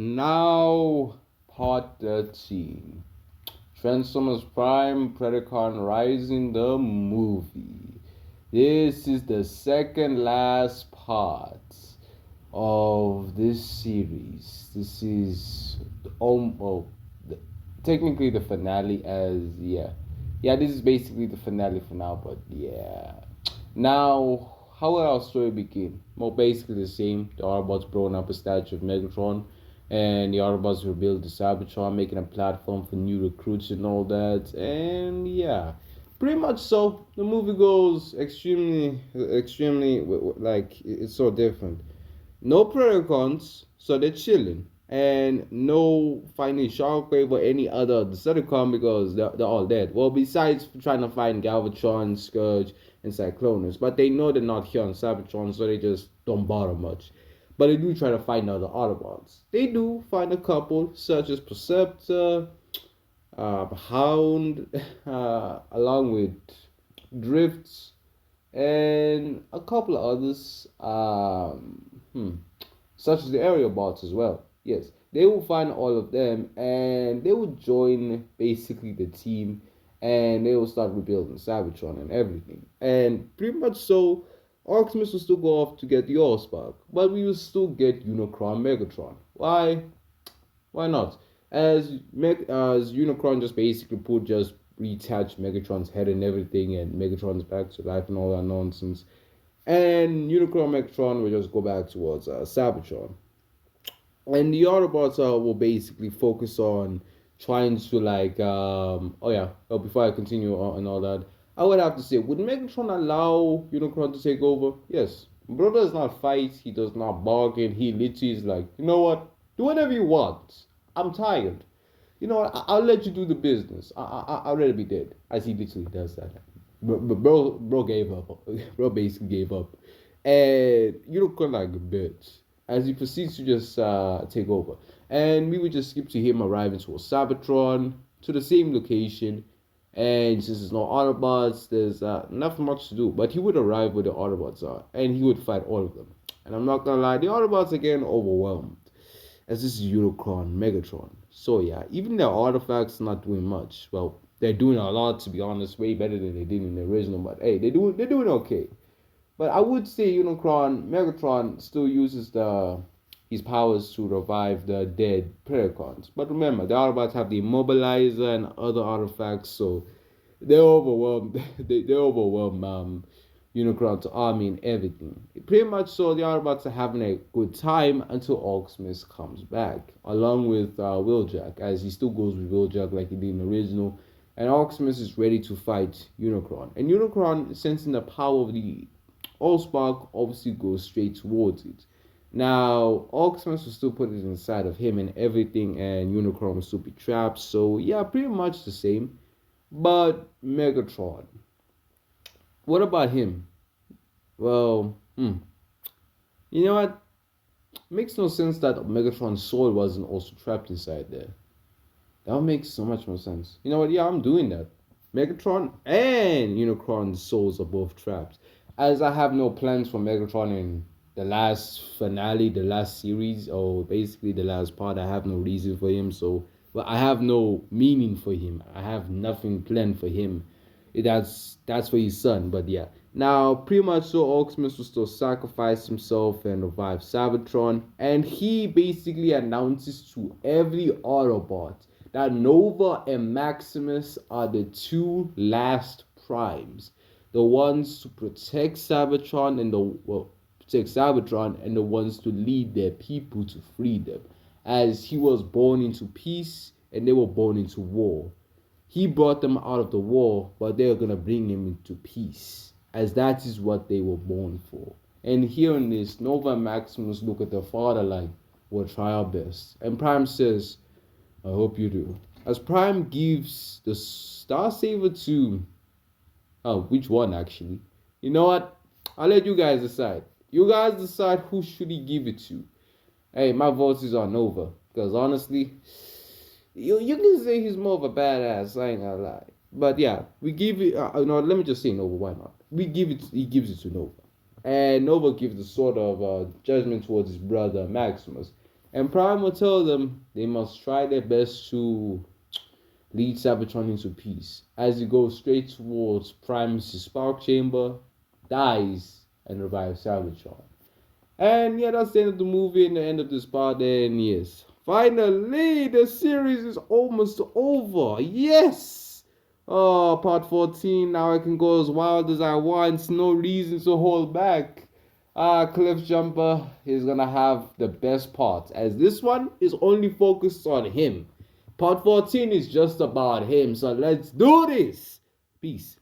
Now, part 13. Transformers Prime Predacon Rising the movie. This is the second last part of this series. This is technically the finale, this is basically the finale for now, but yeah. Now, how will our story begin? Well, basically the same. The Autobots blowing up a statue of Megatron, and the Autobots rebuild the Cybertron, making a platform for new recruits and all that. And yeah, pretty much so. The movie goes extremely like it's so different. No Predacons, so they're chilling. And no finding Shockwave or any other Decepticon because they're all dead. Well, besides trying to find Galvatron, Scourge, and Cyclonus. But they know they're not here on Cybertron, so they just don't bother much. But they do try to find other Autobots. They do find a couple, such as Perceptor, Hound, along with Drifts, and a couple of others, such as the aerial bots as well. Yes, they will find all of them, and they will join basically the team, and they will start rebuilding Cybertron and everything. And pretty much so, Optimus will still go off to get the Allspark, but we will still get Unicron Megatron. Why? Why not? As Unicron just reattached Megatron's head and everything, and Megatron's back to life and all that nonsense. And Unicron Megatron will just go back towards Cybertron. And the Autobots will basically focus on trying to before I continue on and all that, I would have to say, would Megatron allow Unicron to take over? Yes. Bro does not fight, he does not bargain, he literally is like, you know what? Do whatever you want. I'm tired. You know what? I'll let you do the business. I'd rather be dead. As he literally does that. Bro gave up. Bro basically gave up. And Unicron like a bitch. As he proceeds to just take over. And we would just skip to him arriving to a Cybertron, to the same location. And since there's no Autobots, there's nothing much to do. But he would arrive where the Autobots are, and he would fight all of them. And I'm not gonna lie, the Autobots are getting overwhelmed, as this is Unicron, Megatron. So yeah, even their artifacts not doing much. Well, they're doing a lot, to be honest, way better than they did in the original. But hey, they're doing okay. But I would say Megatron still uses his powers to revive the dead Predacons. But remember, the Autobots have the Immobilizer and other artifacts, so they're overwhelmed. they overwhelm Unicron's army and everything. Pretty much so, the Autobots are having a good time until Optimus comes back, along with Wheeljack, as he still goes with Wheeljack like he did in the original. And Optimus is ready to fight Unicron. And Unicron, sensing the power of the Allspark, obviously goes straight towards it. Now, Optimus will still put it inside of him and everything, and Unicron will still be trapped. So, yeah, pretty much the same. But Megatron, what about him? Well, you know what? Makes no sense that Megatron's soul wasn't also trapped inside there. That makes so much more sense. You know what? Yeah, I'm doing that. Megatron and Unicron's souls are both trapped. As I have no plans for Megatron in the last finale, the last series, or basically the last part, I have no reason for him. So, well, I have no meaning for him. I have nothing planned for him. That's for his son. But yeah, now pretty much so, Optimus will still sacrifice himself and revive Cybertron, and he basically announces to every Autobot that Nova and Maximus are the two last primes, the ones to protect Cybertron and the ones to lead their people to freedom, as he was born into peace and they were born into war. He brought them out of the war, but they're gonna bring him into peace, as that is what they were born for. And hearing this, Nova and Maximus look at their father like, we'll try our best. And Prime says, I hope you do. As Prime gives the Star Saver to which one actually? You know what? I'll let you guys decide. You guys decide who should he give it to. Hey, my vote is on Nova. Because honestly, you can say he's more of a badass, I ain't gonna lie. But yeah, we give it, no, let me just say Nova, why not? He gives it to Nova. And Nova gives the sort of judgment towards his brother Maximus. And Prime will tell them they must try their best to lead Cybertron into peace. As he goes straight towards Prime's spark chamber, dies, and revives Cybertron. And yeah, that's the end of the movie and the end of this part. And yes, finally, the series is almost over. Yes! Oh, part 14. Now I can go as wild as I want. No reason to hold back. Cliffjumper is gonna have the best part, as this one is only focused on him. Part 14 is just about him. So let's do this. Peace.